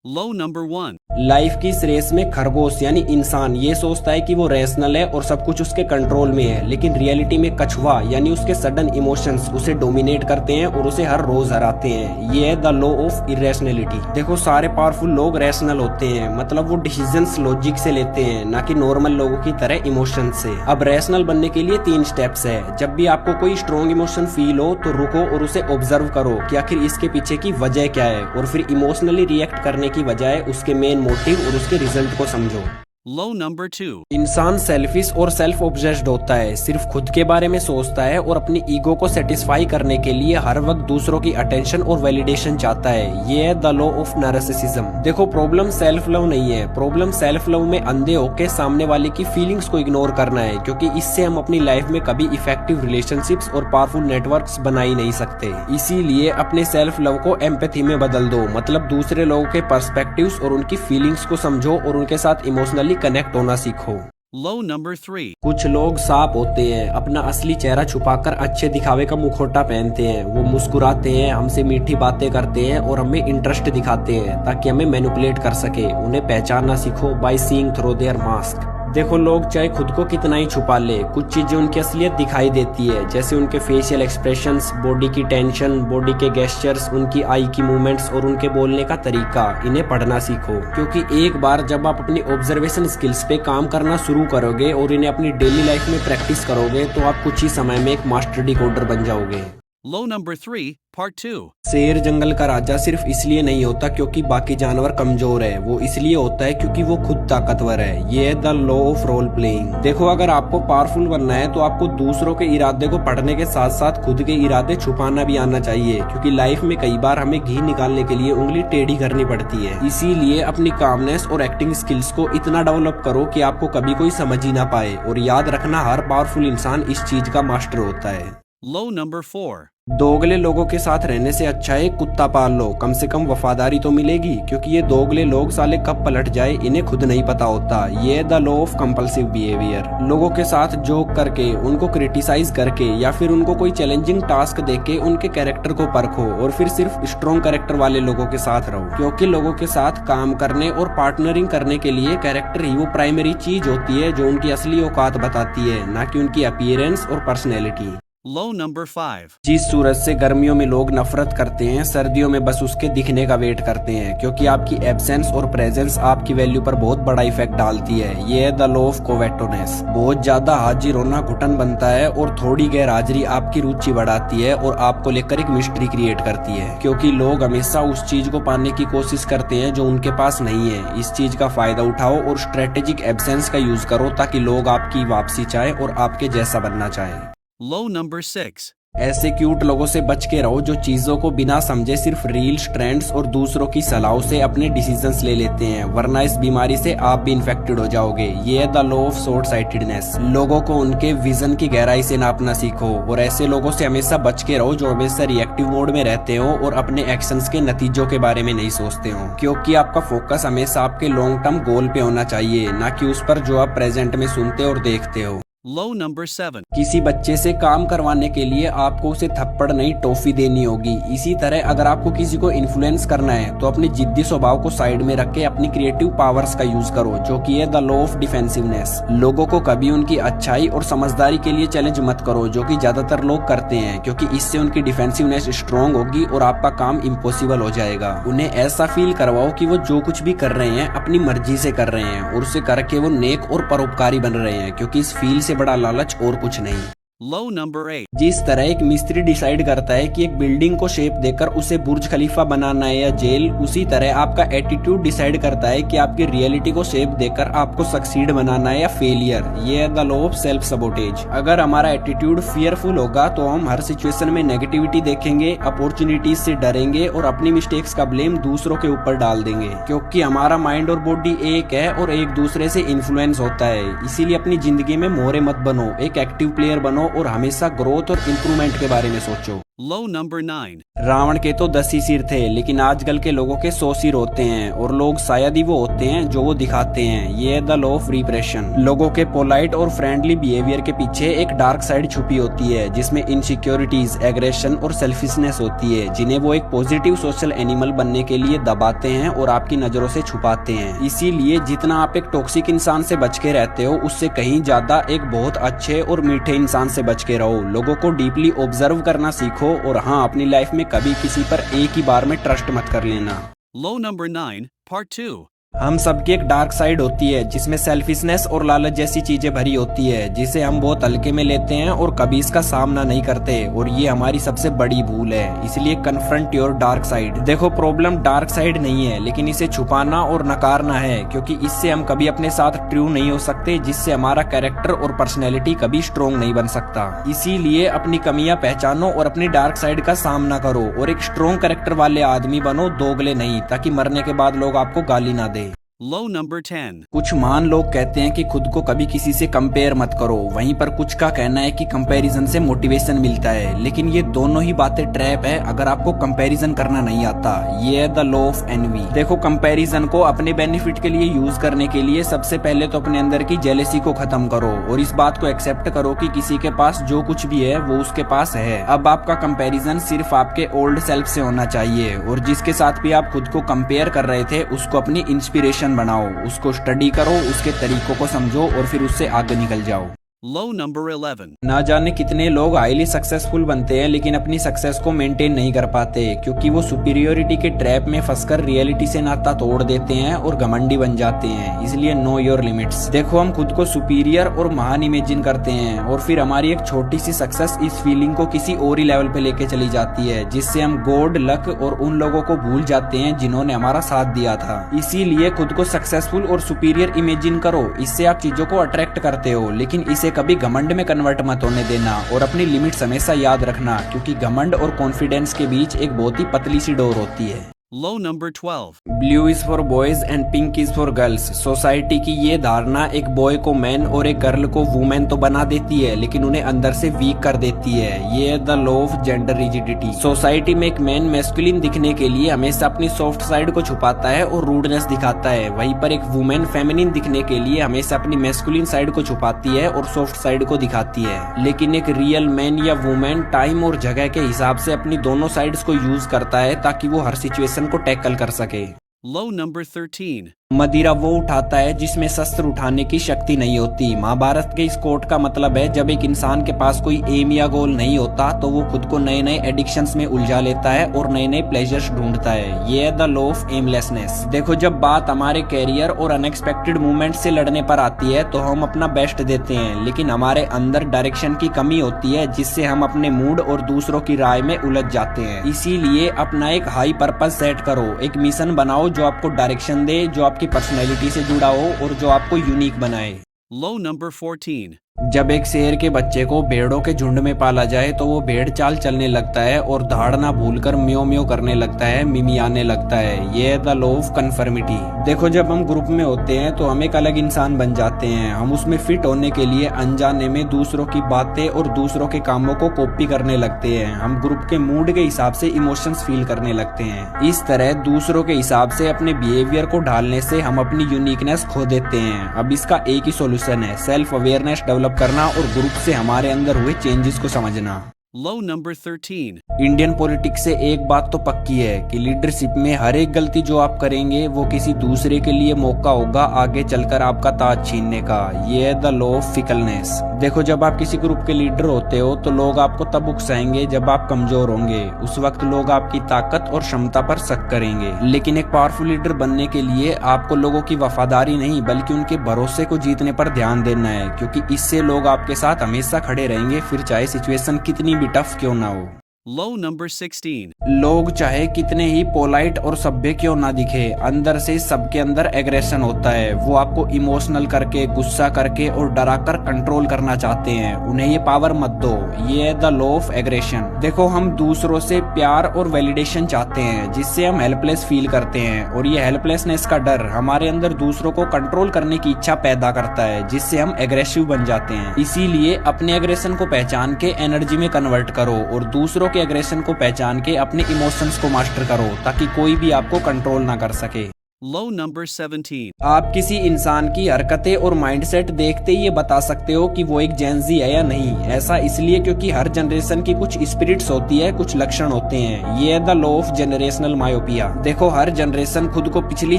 Low number 1. Life की इस race में खरगोश यानी इंसान ये सोचता है कि वो रैशनल है और सब कुछ उसके कंट्रोल में है, लेकिन रियलिटी में कछुआ यानी उसके सडन इमोशंस उसे डोमिनेट करते हैं और उसे हर रोज हराते हैं। ये है द लॉ ऑफ इरेशनलिटी। देखो, सारे पावरफुल लोग रैशनल होते हैं, मतलब वो डिसीजंस लॉजिक से लेते हैं, ना कि नॉर्मल लोगों की तरह इमोशन से। अब रैशनल बनने के लिए 3 स्टेप्स है। जब भी आपको कोई स्ट्रॉन्ग इमोशन फील हो तो रुको और उसे ऑब्जर्व करो कि आखिर इसके पीछे की वजह क्या है, और फिर इमोशनली रिएक्ट करने की बजाय उसके मेन मोटिव और उसके रिजल्ट को समझो। Low number 2. इंसान सेल्फिश और सेल्फ ऑब्सेस्ड होता है, सिर्फ खुद के बारे में सोचता है और अपनी ईगो को सेटिस्फाई करने के लिए हर वक्त दूसरों की अटेंशन और वैलिडेशन चाहता है। ये है द लॉ ऑफ नार्सिसिज्म। देखो, प्रॉब्लम सेल्फ लव नहीं है, प्रॉब्लम सेल्फ लव में अंधे होके सामने वाले की फीलिंग्स को इग्नोर करना है, क्योंकि इससे हम अपनी लाइफ में कभी इफेक्टिव रिलेशनशिप्स और पावरफुल नेटवर्क्स बना ही नहीं सकते। इसीलिए अपने सेल्फ लव को एम्पैथी में बदल दो, मतलब दूसरे लोगों के पर्सपेक्टिव्स और उनकी फीलिंग्स को समझो और उनके साथ इमोशनली कनेक्ट होना सीखो। Low number 3. कुछ लोग सांप होते हैं, अपना असली चेहरा छुपाकर अच्छे दिखावे का मुखौटा पहनते हैं। वो मुस्कुराते हैं, हमसे मीठी बातें करते हैं और हमें इंटरेस्ट दिखाते हैं ताकि हमें मैनिपुलेट कर सके। उन्हें पहचानना सीखो by seeing through their mask. देखो, लोग चाहे खुद को कितना ही छुपा ले, कुछ चीजें उनकी असलियत दिखाई देती है, जैसे उनके फेशियल एक्सप्रेशंस, बॉडी की टेंशन, बॉडी के गेस्चर्स, उनकी आई की मूवमेंट्स और उनके बोलने का तरीका। इन्हें पढ़ना सीखो, क्योंकि एक बार जब आप अपनी ऑब्जर्वेशन स्किल्स पे काम करना शुरू करोगे और इन्हें अपनी डेली लाइफ में प्रैक्टिस करोगे तो आप कुछ ही समय में एक मास्टर डिकोडर बन जाओगे। Low number 3, part 2. शेर जंगल का राजा सिर्फ इसलिए नहीं होता क्योंकि बाकी जानवर कमजोर है, वो इसलिए होता है क्योंकि वो खुद ताकतवर है। ये है the law of role playing. देखो, अगर आपको पावरफुल बनना है तो आपको दूसरों के इरादे को पढ़ने के साथ साथ खुद के इरादे छुपाना भी आना चाहिए, क्योंकि लाइफ में कई बार हमें घी निकालने के लिए उंगली टेढ़ी करनी पड़ती है। इसीलिए अपनी कामनेस और एक्टिंग स्किल्स को इतना डेवलप करो कि आपको कभी कोई समझ ही ना पाए, और याद रखना, हर पावरफुल इंसान इस चीज का मास्टर होता है। Low number 4. दोगले लोगों के साथ रहने से अच्छा है कुत्ता पाल लो, कम से कम वफादारी तो मिलेगी, क्योंकि ये दोगले लोग साले कब पलट जाए इन्हें खुद नहीं पता होता। ये है the law of compulsive behaviour. लोगों के साथ जोक करके, उनको क्रिटिसाइज करके या फिर उनको कोई चैलेंजिंग टास्क देके उनके कैरेक्टर को परखो, और फिर सिर्फ स्ट्रॉन्ग कैरेक्टर वाले लोगों के साथ रहो, क्योंकि लोगों के साथ काम करने और पार्टनरिंग करने के लिए कैरेक्टर ही वो प्राइमरी चीज होती है जो उनकी असली औकात बताती है, ना कि उनकी अपीयरेंस और पर्सनैलिटी। Low number 5. जिस सूरज से गर्मियों में लोग नफरत करते हैं, सर्दियों में बस उसके दिखने का वेट करते हैं, क्योंकि आपकी एब्सेंस और प्रेजेंस आपकी वैल्यू पर बहुत बड़ा इफेक्ट डालती है। ये है द लॉ ऑफ कोवेटोनेस। बहुत ज्यादा हाजिर होना घुटन बनता है और थोड़ी गैर हाजिरी आपकी रुचि बढ़ाती है और आपको लेकर एक मिस्ट्री क्रिएट करती है, क्योंकि लोग हमेशा उस चीज को पाने की कोशिश करते हैं जो उनके पास नहीं है। इस चीज का फायदा उठाओ और स्ट्रेटेजिक एब्सेंस का यूज करो ताकि लोग आपकी वापसी चाहे और आपके जैसा बनना चाहे। Low number 6. ऐसे क्यूट लोगों से बच के रहो जो चीजों को बिना समझे सिर्फ रील्स, ट्रेंड्स और दूसरों की सलाह से अपने डिसीजंस ले लेते हैं, वरना इस बीमारी से आप भी इन्फेक्टेड हो जाओगे। ये है the law of short sightedness. लोगों को उनके विजन की गहराई से नापना सीखो, और ऐसे लोगों से हमेशा बच के रहो जो हमेशा रिएक्टिव मोड में रहते हो और अपने एक्शंस के नतीजों के बारे में नहीं सोचते हो, क्योंकि आपका फोकस हमेशा आपके लॉन्ग टर्म गोल पे होना चाहिए, ना कि उस पर जो आप प्रेजेंट में सुनते और देखते हो। Low number 7. किसी बच्चे से काम करवाने के लिए आपको उसे थप्पड़ नहीं टॉफी देनी होगी। इसी तरह अगर आपको किसी को इन्फ्लुएंस करना है तो अपने जिद्दी स्वभाव को साइड में रख के अपनी क्रिएटिव पावर्स का यूज करो, जो कि है द लॉ ऑफ डिफेंसिवनेस। लोगों को कभी उनकी अच्छाई और समझदारी के लिए चैलेंज मत करो, जो कि ज्यादातर लोग करते हैं, क्योंकि इससे उनकी डिफेंसिवनेस स्ट्रॉन्ग होगी और आपका काम इम्पॉसिबल हो जाएगा। उन्हें ऐसा फील करवाओ कि वो जो कुछ भी कर रहे हैं अपनी मर्जी से कर रहे हैं, और उसे करके वो नेक और परोपकारी बन रहे हैं, क्योंकि इस फील से बड़ा लालच और कुछ नहीं। Low number 8. जिस तरह एक मिस्त्री डिसाइड करता है कि एक बिल्डिंग को शेप देकर उसे बुर्ज खलीफा बनाना है या जेल, उसी तरह आपका एटीट्यूड डिसाइड करता है कि आपकी रियलिटी को शेप देकर आपको सक्सीड बनाना है या फेलियर। ये है the law of self sabotage. अगर हमारा एटीट्यूड फियरफुल होगा तो हम हर सिचुएशन में नेगेटिविटी देखेंगे, अपॉर्चुनिटीज से डरेंगे और अपनी मिस्टेक्स का ब्लेम दूसरों के ऊपर डाल देंगे, क्योंकि हमारा माइंड और बॉडी एक है और एक दूसरे से इन्फ्लुएंस होता है। इसीलिए अपनी जिंदगी में मोहरे मत बनो, एक एक्टिव प्लेयर बनो और हमेशा ग्रोथ और इम्प्रूवमेंट के बारे में सोचो। Low number 9. रावण के तो 10 ही सिर थे, लेकिन आजकल के लोगों के 100 सिर होते हैं और लोग शायद ही वो होते हैं जो वो दिखाते हैं। ये है द लॉ ऑफ रिप्रेशन। लोगों के पोलाइट और फ्रेंडली बिहेवियर के पीछे एक डार्क साइड छुपी होती है, जिसमें इनसिक्योरिटीज, एग्रेशन और सेल्फिशनेस होती है, जिन्हें वो एक पॉजिटिव सोशल एनिमल बनने के लिए दबाते हैं और आपकी नजरों से छुपाते हैं। इसीलिए जितना आप एक टॉक्सिक इंसान से बच के रहते हो, उससे कहीं ज्यादा एक बहुत अच्छे और मीठे इंसान से बच के रहो। लोगों को डीपली ऑब्जर्व करना सीखो और हाँ, अपनी लाइफ में कभी किसी पर एक ही बार में ट्रस्ट मत कर लेना। Low number 9, part 2. हम सबकी एक डार्क साइड होती है, जिसमें सेल्फिशनेस और लालच जैसी चीजें भरी होती है, जिसे हम बहुत हल्के में लेते हैं और कभी इसका सामना नहीं करते, और ये हमारी सबसे बड़ी भूल है। इसलिए कन्फ्रंट योर डार्क साइड। देखो, प्रॉब्लम डार्क साइड नहीं है, लेकिन इसे छुपाना और नकारना है, क्योंकि इससे हम कभी अपने साथ ट्रू नहीं हो सकते, जिससे हमारा कैरेक्टर और पर्सनैलिटी कभी स्ट्रोंग नहीं बन सकता। इसीलिए अपनी कमियां पहचानो और अपनी डार्क साइड का सामना करो और एक स्ट्रोंग कैरेक्टर वाले आदमी बनो, दोगले नहीं, ताकि मरने के बाद लोग आपको गाली ना दे। Low number 10. कुछ महान लोग कहते हैं कि खुद को कभी किसी से कंपेयर मत करो, वहीं पर कुछ का कहना है कि कंपैरिजन से मोटिवेशन मिलता है, लेकिन ये दोनों ही बातें ट्रैप है अगर आपको कंपैरिजन करना नहीं आता। ये है द लॉ ऑफ एनवी। देखो, कंपैरिजन को अपने बेनिफिट के लिए यूज करने के लिए सबसे पहले तो अपने अंदर की जेलेसी को खत्म करो और इस बात को एक्सेप्ट करो कि किसी के पास जो कुछ भी है वो उसके पास है। अब आपका कंपैरिजन सिर्फ आपके ओल्ड सेल्फ से होना चाहिए, और जिसके साथ भी आप खुद को कंपेयर कर रहे थे उसको अपनी इंस्पिरेशन बनाओ, उसको स्टडी करो, उसके तरीकों को समझो और फिर उससे आगे निकल जाओ। Low number 11. ना जाने कितने लोग हाईली सक्सेसफुल बनते हैं, लेकिन अपनी सक्सेस को मेंटेन नहीं कर पाते, क्योंकि वो सुपीरियोरिटी के ट्रैप में फंसकर रियलिटी से नाता तोड़ देते हैं और घमंडी बन जाते हैं। इसलिए नो योर लिमिट्स। देखो, हम खुद को सुपीरियर और महान इमेजिन करते हैं और फिर हमारी एक छोटी सी सक्सेस इस फीलिंग को किसी और ही लेवल पे लेके चली जाती है, जिससे हम गॉड, लक और उन लोगों को भूल जाते हैं जिन्होंने हमारा साथ दिया था। इसीलिए खुद को सक्सेसफुल और सुपीरियर इमेजिन करो, इससे आप चीजों को अट्रैक्ट करते हो, लेकिन इसे कभी घमंड में कन्वर्ट मत होने देना और अपनी लिमिट्स हमेशा याद रखना, क्योंकि घमंड और कॉन्फिडेंस के बीच एक बहुत ही पतली सी डोर होती है। Low number 12. Blue is for boys and pink is for girls. Society की ये धारणा एक बॉय को मैन और एक गर्ल को वुमेन तो बना देती है, लेकिन उन्हें अंदर से वीक कर देती है। ये है the law of gender rigidity. Society में एक मैन मैस्कुलिन दिखने के लिए हमेशा अपनी सॉफ्ट साइड को छुपाता है और रूडनेस दिखाता है, वहीं पर एक वुमेन फेमिनिन दिखने के लिए हमेशा अपनी मैस्कुलिन साइड को छुपाती है और सॉफ्ट साइड को दिखाती है। लेकिन एक रियल मैन या वुमेन टाइम और जगह के हिसाब से अपनी दोनों साइड्स को यूज करता है, ताकि वो हर सिचुएशन को टैकल कर सके। Low number 13. मदिरा वो उठाता है जिसमें शस्त्र उठाने की शक्ति नहीं होती। महाभारत के इस कोट का मतलब है, जब एक इंसान के पास कोई एम या गोल नहीं होता तो वो खुद को नए नए एडिक्शंस में उलझा लेता है और नए नए प्लेजर्स ढूंढता है। ये है द लॉ ऑफ एमलेसनेस। देखो, जब बात हमारे कैरियर और अनएक्सपेक्टेड मूवमेंट से लड़ने पर आती है तो हम अपना बेस्ट देते हैं, लेकिन हमारे अंदर डायरेक्शन की कमी होती है, जिससे हम अपने मूड और दूसरों की राय में उलझ जाते हैं। इसीलिए अपना एक हाई पर्पस सेट करो, एक मिशन बनाओ जो आपको डायरेक्शन दे, जो आपकी पर्सनैलिटी से जुड़ा हो और जो आपको यूनिक बनाए। Low number 14. जब एक शेर के बच्चे को भेड़ों के झुंड में पाला जाए तो वो भेड़ चाल चलने लगता है और दहाड़ना भूलकर म्यो म्यो करने लगता है, मिमियाने लगता है। ये है द लॉ ऑफ कन्फर्मिटी। देखो, जब हम ग्रुप में होते हैं तो हम एक अलग इंसान बन जाते हैं। हम उसमें फिट होने के लिए अनजाने में दूसरों की बातें और दूसरों के कामों को कॉपी करने लगते हैं। हम ग्रुप के मूड के हिसाब से इमोशंस फील करने लगते हैं। इस तरह दूसरों के हिसाब से अपने बिहेवियर को ढालने से हम अपनी यूनिकनेस खो देते हैं। अब इसका एक ही सॉल्यूशन है, सेल्फ अवेयरनेस डेवलप करना और ग्रुप से हमारे अंदर हुए चेंजेस को समझना। Low number 13. इंडियन पॉलिटिक्स से एक बात तो पक्की है कि लीडरशिप में हर एक गलती जो आप करेंगे वो किसी दूसरे के लिए मौका होगा आगे चलकर आपका ताज छीनने का। ये है द लॉ ऑफ फिकलनेस। देखो, जब आप किसी ग्रुप के लीडर होते हो तो लोग आपको तब उकसाएंगे जब आप कमजोर होंगे। उस वक्त लोग आपकी ताकत और क्षमता पर शक करेंगे, लेकिन एक पावरफुल लीडर बनने के लिए आपको लोगों की वफादारी नहीं बल्कि उनके भरोसे को जीतने पर ध्यान देना है, क्योंकि इससे लोग आपके साथ हमेशा खड़े रहेंगे, फिर चाहे सिचुएशन कितनी भी टफ क्यों ना हो। Low number 16. लोग चाहे कितने ही पोलाइट और सभ्य क्यों ना दिखे, अंदर से सबके अंदर एग्रेशन होता है। वो आपको इमोशनल करके, गुस्सा करके और डराकर कंट्रोल करना चाहते हैं। उन्हें ये पावर मत दो। ये है द लॉ ऑफ एग्रेशन। देखो, हम दूसरों से प्यार और वैलिडेशन चाहते हैं, जिससे हम हेल्पलेस फील करते हैं, और ये हेल्पलेसनेस का डर हमारे अंदर दूसरों को कंट्रोल करने की इच्छा पैदा करता है, जिससे हम एग्रेसिव बन जाते हैं। इसीलिए अपने एग्रेशन को पहचान के एनर्जी में कन्वर्ट करो और दूसरों के एग्रेशन को पहचान के अपने इमोशंस को मास्टर करो ताकि कोई भी आपको कंट्रोल ना कर सके। Low number 17. आप किसी इंसान की हरकतें और माइंडसेट देखते ही ये बता सकते हो कि वो एक जेनजी है या नहीं। ऐसा इसलिए क्योंकि हर जनरेशन की कुछ स्पिरिट्स होती है, कुछ लक्षण होते हैं। ये है the law of generational myopia. देखो, हर जनरेशन खुद को पिछली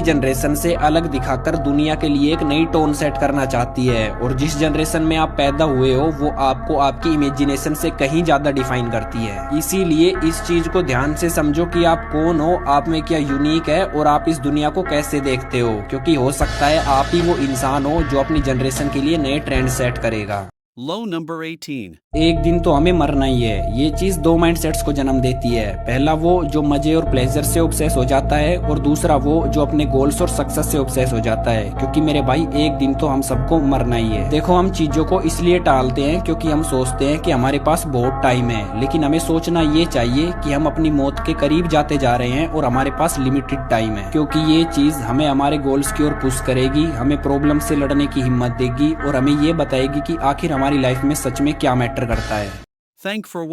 जनरेशन से अलग दिखाकर दुनिया के लिए एक नई टोन सेट करना चाहती है, और जिस जनरेशन में आप पैदा हुए हो वो आपको आपकी इमेजिनेशन से कहीं ज्यादा डिफाइन करती है। इसीलिए इस चीज को ध्यान से समझो कि आप कौन हो, आप में क्या यूनिक है और आप इस दुनिया को कैसे देखते हो, क्योंकि हो सकता है आप ही वो इंसान हो जो अपनी जनरेशन के लिए नए ट्रेंड सेट करेगा। Low number 18. एक दिन तो हमें मरना ही है। ये चीज दो माइंडसेट्स को जन्म देती है। पहला वो जो मजे और प्लेजर से ऑब्सेस हो जाता है, और दूसरा वो जो अपने गोल्स और सक्सेस से ऑब्सेस हो जाता है। क्योंकि मेरे भाई, एक दिन तो हम सबको मरना ही है। देखो, हम चीजों को इसलिए टालते हैं क्योंकि हम सोचते हैं कि हमारे पास बहुत टाइम है, लेकिन हमें सोचना ये चाहिए कि हम अपनी मौत के करीब जाते जा रहे हैं और हमारे पास लिमिटेड टाइम है। क्योंकि ये चीज हमें हमारे गोल्स की ओर पुश करेगी, हमें प्रॉब्लम से लड़ने की हिम्मत देगी और हमें ये बताएगी कि आखिर हमारी लाइफ में सच में क्या मैटर करता है। Thank for